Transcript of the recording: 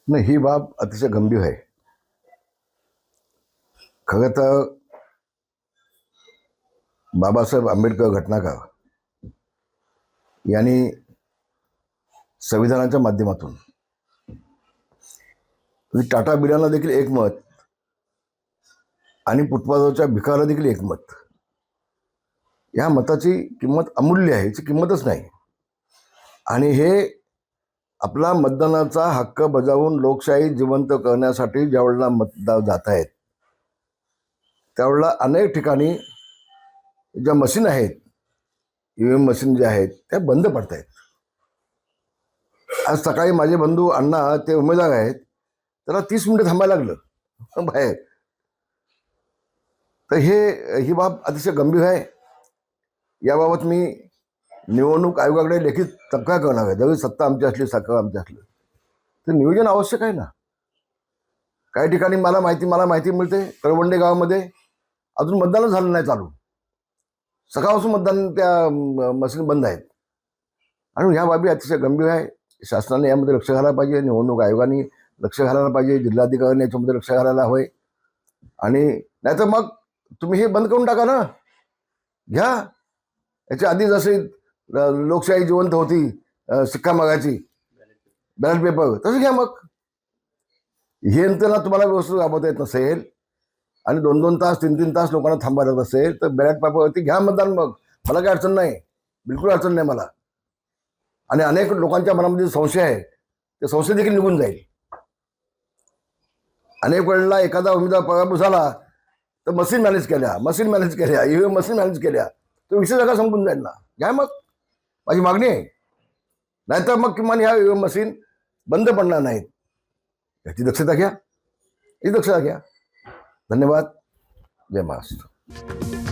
नाही, ही बाब अतिशय गंभीर आहे. खरं तर बाबासाहेब आंबेडकर घटनाकार यांनी संविधानाच्या माध्यमातून टाटा बिर्लाला देखील एक मत आणि फुटपाथवरच्या भिकाऱ्याला देखील एक मत, या मताची किंमत अमूल्य आहे, याची किंमतच नाही. आणि हे आपला मतदानाचा हक्क बजावून लोकशाही जिवंत करण्यासाठी ज्यावेळेला मतदार जात आहेत त्यावेळेला अनेक ठिकाणी ज्या मशीन आहेत, ईव्हीएम मशीन ज्या आहेत त्या बंद पडत आहेत. आज सकाळी माझे बंधू अण्णा ते उमेदवार आहेत, त्याला 30 मिनिटं थांबायला लागलं बाहेर. तर ही बाब अतिशय गंभीर आहे. याबाबत मी निवडणूक आयोगाकडे लेखी तक्रार करणार आहे. जरी सत्ता आमची असली, सरकार आमची असलं, तर नियोजन आवश्यक आहे ना. काही ठिकाणी मला माहिती मिळते, करवंडे गावामध्ये अजून मतदानच झालं नाही चालू. सकाळपासून मतदान त्या मशीन बंद आहेत. आणि ह्या बाबी अतिशय गंभीर आहे. शासनाने यामध्ये लक्ष घालायला पाहिजे, निवडणूक आयोगाने लक्ष घालायला पाहिजे, जिल्हाधिकाऱ्यांनी याच्यामध्ये लक्ष घालायला हवंय. आणि नाहीतर मग तुम्ही हे बंद करून टाका ना, घ्या. याच्या आधी जसे लोकशाही जिवंत होती, शिक्का मागायची, बॅलेट पेपर, तसं घ्या. मग हे यंत्रणा तुम्हाला व्यवस्थित राबवता येत नसेल आणि 2-2 तास 3-3 तास लोकांना थांबायला लागत असेल तर बॅलेट पेपरवरती घ्या मतदान. मग मला काही अडचण नाही, बिलकुल अडचण नाही मला. आणि अनेक लोकांच्या मनामध्ये संशय आहे, ते संशय देखील निघून जाईल. अनेक वेळेला एखादा उमेदवार पराभूत झाला तर मशीन मॅनेज केल्या, ईव्हीएम मशीन मॅनेज केल्या, तो विषय सगळा संपून जाईल ना. घ्या मग, माझी मागणी आहे. नाहीतर मग किमान ह्या ईव्हीएम मशीन बंद पडणार नाहीत, याची दक्षता घ्या. धन्यवाद. जय महाराष्ट्र.